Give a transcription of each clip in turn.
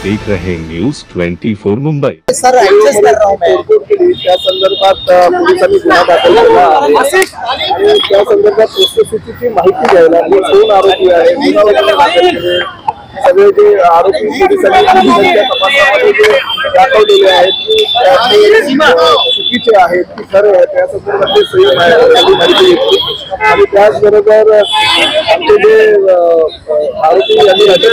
देख रहे news 24 Mumbai. Sir adjust कर रहा हूं मैं त्या संदर्भात पोलिसांनी गुन्हा दाखल केला आणि त्या संदर्भात वस्तुस्थितीची माहिती द्यायला कोण आरोपी आहे गुन्हा वगैरे दाखल केले सगळे जे आरोपी पोलिसांनी तपासामध्ये जे दाखवलेले आहेत चुकीचे आहेत की खरे आहेत त्या संदर्भात सही माहिती घेतली आणि त्याचबरोबर आमचे जे आरोपी यांनी अटक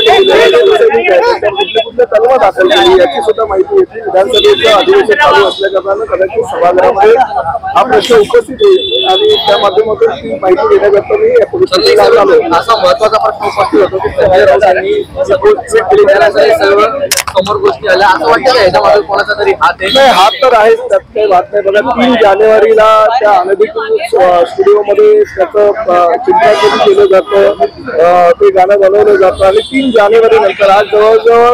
कुठल्या कलमा दाखल केली याची सुद्धा माहिती घेतली। विधानसभेचं अधिवेशन चालू असल्या कारणानं कदाचित सभागृहामध्ये हा प्रश्न उपस्थित होईल आणि त्या माध्यमातून ती माहिती देण्याकरता मी या पोलिसांना आलो। असा महत्वाचा प्रश्न उपस्थित होतो की संजय राऊतांनी सर्व समोर गोष्टी आल्या असं वाटतं का याच्यामध्ये कोणाचा तरी हात आहे? नाही, हात तर आहेच, त्यात काही बात नाही। बघा 3 जानेवारीला त्या अनधिकृत स्टुडिओमध्ये त्याचं चित्रकरण केलं जातं, ते गाणं बनवलं जातं आणि 3 जानेवारी नंतर आज जवळजवळ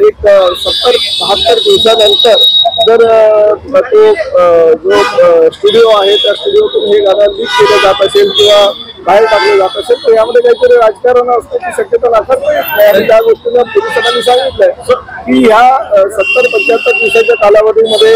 एक 70-72 दिवसानंतर जर तो जो स्टुडिओ आहे त्या स्टुडिओतून हे गाणं लीक केलं जात असेल किंवा बाहेर टाकलं जात असेल तर यामध्ये काहीतरी राजकारण असण्याची शक्यता नाकारता येत नाही आणि त्या गोष्टीला पोलिसांनी सांगितलंय की ह्या 70-75 दिवसाच्या कालावधीमध्ये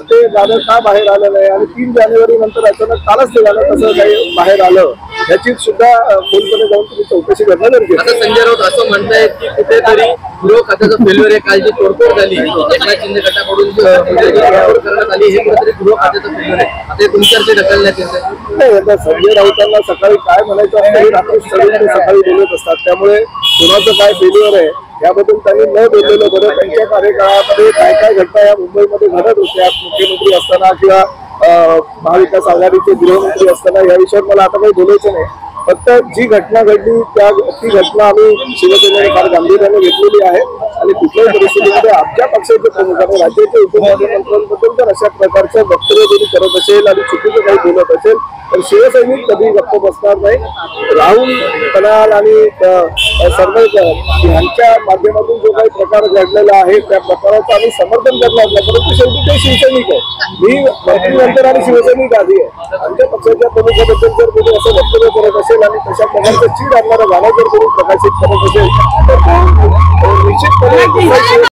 ते गाणं का बाहेर आलं नाही आणि 3 जानेवारी नंतर अचानक कालच ते गाणं कसं काही बाहेर आलं याची सुद्धा खोलपणे जाऊन तुम्ही चौकशी करणं गरजेचं आहे। संजय राऊत असं म्हणतायत की कुठेतरी गृह खात्याचं फेल्युअर आहे, काल जी तोडफोड झाली एकनाथ शिंदे गटाकडून तोडफोड करण्यात आली हे कुठेतरी गृह खात्याचं फेल्युअर आहे, आता तुमच्यावर ते ढकलण्यात येतं नाही। आता संजय राऊतांना सकाळी काय म्हणायचं असतं हे रात्री सकाळी बोलत असतात, त्यामुळे कुणाचं काय फेल्युअर आहे याबद्दल त्यांनी न बोललेलं बरं। त्यांच्या कार्यकाळामध्ये काय काय घटना या मुंबईमध्ये घडत होत्या मुख्यमंत्री असताना किंवा महाविकास आघाडीचे गृहमंत्री असताना या विषयावर मला आता काही बोलायचं नाही। फक्त जी घटना घडली ती घटना आम्ही शिवसेनेने फार गांभीर्याने घेतलेली आहे आणि कुठल्याही परिस्थितीमध्ये आमच्या पक्षाचे प्रमुख आणि राज्याचे उपमुख्यमंत्र्यांबद्दल जर अशा प्रकारचं वक्तव्य कोणी करत असेल आणि चुकीचं काही बोलत असेल तर शिवसैनिक कधी गप्प बसणार नाही। राहुल कनाल आणि सरवळकर यांच्या माध्यमातून जो काही प्रकार घडलेला आहे त्या प्रकाराचं आम्ही समर्थन करणार नाही, परंतु शेवटी ते शिवसैनिक आहे। मी मंत्रीनंतर आणि शिवसैनिक आधी आहे। आमच्या पक्षाच्या प्रमुखाबद्दल जर कोणी असं वक्तव्य करत असेल आणि तशा प्रकारचं चीड आणणारं गाणं जर कोणी प्रकाशित करत असेल तर निश्चितपणे